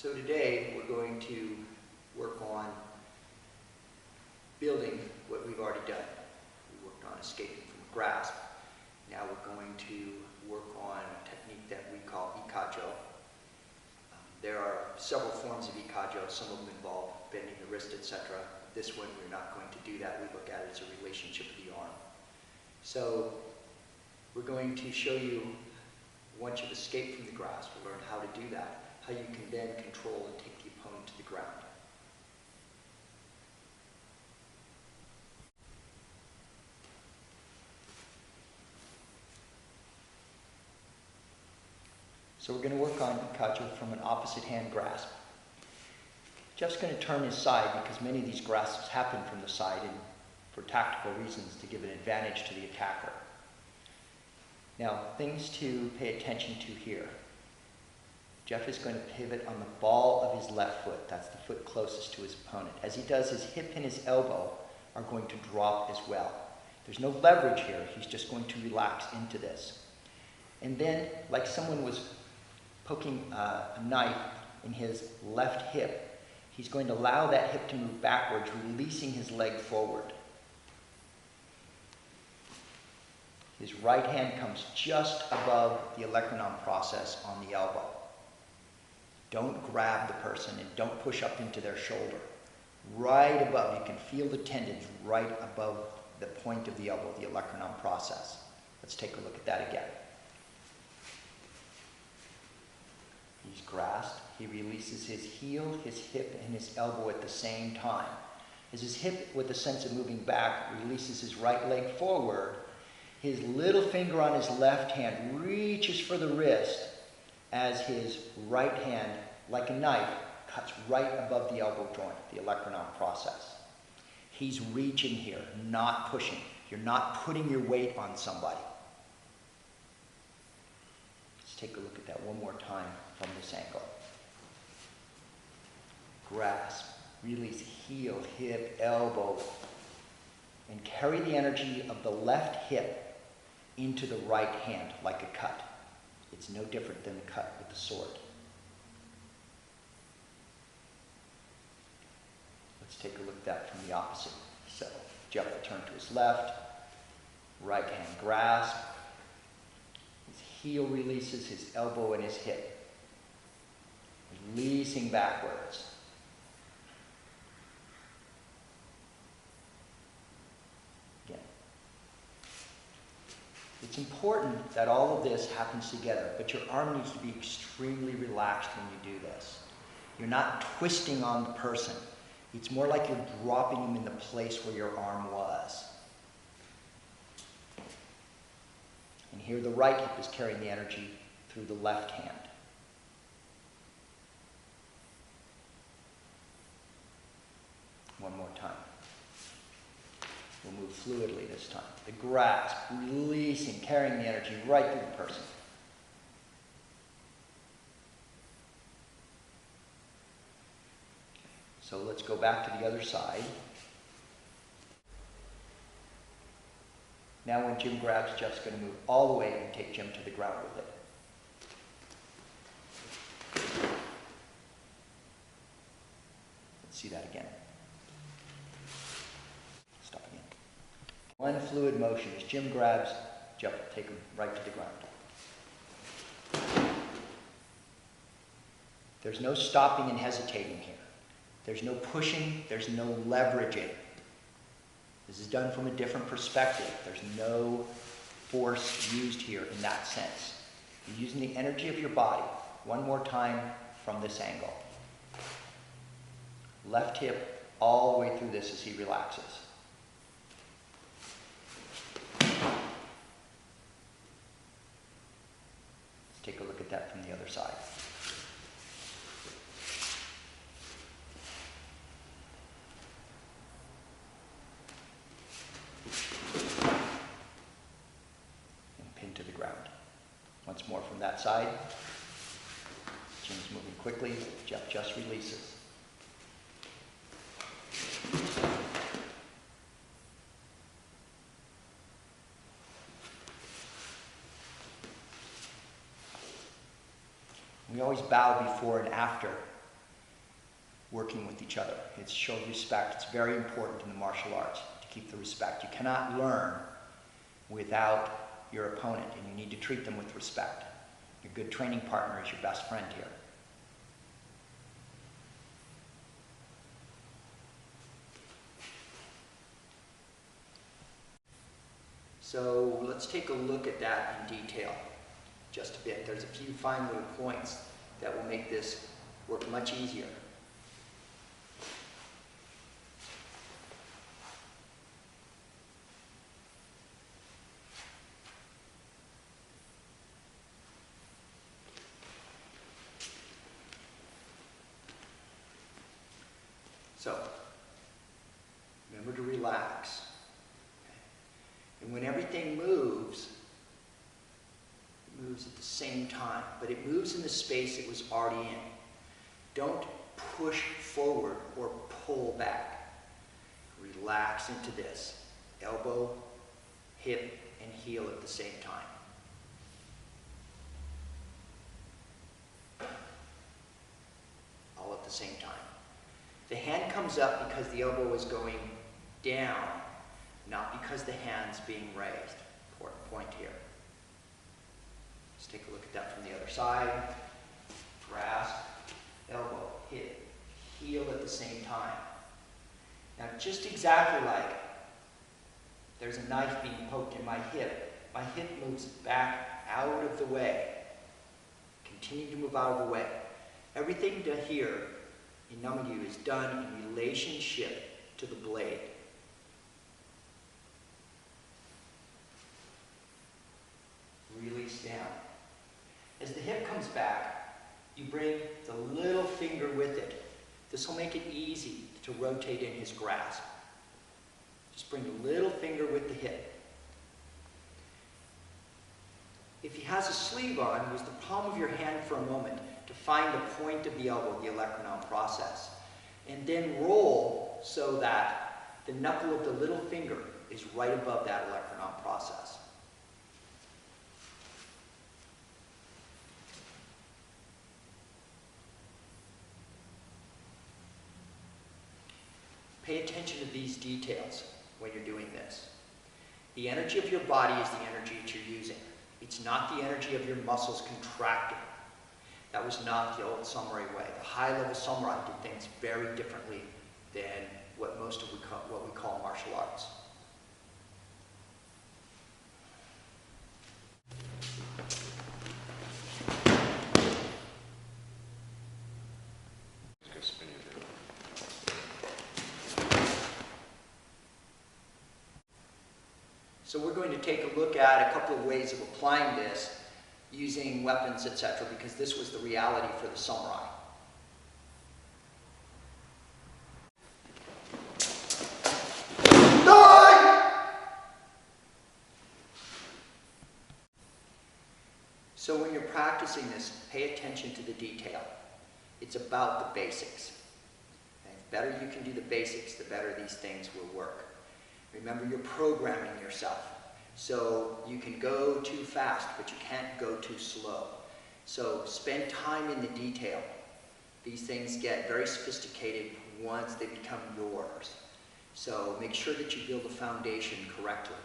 So today we're going to work on building what we've already done. We worked on escaping from a grasp. Now we're going to work on a technique that we call Ikajo. There are several forms of Ikajo. Some of them involve bending the wrist, etc. This one we're not going to do that. We look at it as a relationship of the arm. So we're going to show you, once you've escaped from the grasp, we'll learn how to do that, how you can then control and take the opponent to the ground. So we're going to work on Ikajo from an opposite hand grasp. Jeff's going to turn his side because many of these grasps happen from the side and for tactical reasons to give an advantage to the attacker. Now, things to pay attention to here. Jeff is going to pivot on the ball of his left foot. That's the foot closest to his opponent. As he does, his hip and his elbow are going to drop as well. There's no leverage here. He's just going to relax into this. And then, like someone was poking a knife in his left hip, he's going to allow that hip to move backwards, releasing his leg forward. His right hand comes just above the olecranon process on the elbow. Don't grab the person and don't push up into their shoulder. Right above, you can feel the tendons right above the point of the elbow, the olecranon process. Let's take a look at that again. He's grasped. He releases his heel, his hip, and his elbow at the same time. As his hip, with a sense of moving back, releases his right leg forward, his little finger on his left hand reaches for the wrist as his right hand, like a knife, cuts right above the elbow joint, the olecranon process. He's reaching here, not pushing. You're not putting your weight on somebody. Let's take a look at that one more time from this angle. Grasp, release heel, hip, elbow, and carry the energy of the left hip into the right hand like a cut. It's no different than a cut with the sword. Let's take a look at that from the opposite. So, Jeff will turn to his left, right hand grasp, his heel releases his elbow and his hip, releasing backwards. Again. It's important that all of this happens together, but your arm needs to be extremely relaxed when you do this. You're not twisting on the person. It's more like you're dropping them in the place where your arm was. And here the right hip is carrying the energy through the left hand. One more time. We'll move fluidly this time. The grasp, releasing, carrying the energy right through the person. So let's go back to the other side. Now when Jim grabs, Jeff's going to move all the way and take Jim to the ground with it. Let's see that again. Stop again. One fluid motion. As Jim grabs, Jeff will take him right to the ground. There's no stopping and hesitating here. There's no pushing, there's no leveraging. This is done from a different perspective. There's no force used here in that sense. You're using the energy of your body. One more time from this angle. Left hip all the way through this as he relaxes. Let's take a look at that from the other side. To the ground. Once more from that side. Jim's moving quickly. Jeff just releases. We always bow before and after working with each other. It's show respect. It's very important in the martial arts to keep the respect. You cannot learn without your opponent, and you need to treat them with respect. Your good training partner is your best friend here. So let's take a look at that in detail just a bit. There's a few fine little points that will make this work much easier. So, remember to relax. And when everything moves, it moves at the same time, but it moves in the space it was already in. Don't push forward or pull back. Relax into this. Elbow, hip, and heel at the same time. All at the same time. The hand comes up because the elbow is going down, not because the hand's being raised. Important point here. Let's take a look at that from the other side. Grasp, elbow, hip, heel at the same time. Now just exactly like there's a knife being poked in my hip moves back out of the way. Continue to move out of the way. Everything to here in Namadyu is done in relationship to the blade. Release down. As the hip comes back, you bring the little finger with it. This will make it easy to rotate in his grasp. Just bring the little finger with the hip. If he has a sleeve on, use the palm of your hand for a moment to find the point of the elbow, the olecranon process. And then roll so that the knuckle of the little finger is right above that olecranon process. Pay attention to these details when you're doing this. The energy of your body is the energy that you're using. It's not the energy of your muscles contracting. That was not the old samurai way. The high-level samurai did things very differently than what we call martial arts. So we're going to take a look at a couple of ways of applying this using weapons, etc., because this was the reality for the samurai. So when you're practicing this, pay attention to the detail. It's about the basics. And the better you can do the basics, the better these things will work. Remember, you're programming yourself. So you can go too fast, but you can't go too slow. So spend time in the detail. These things get very sophisticated once they become yours. So make sure that you build a foundation correctly.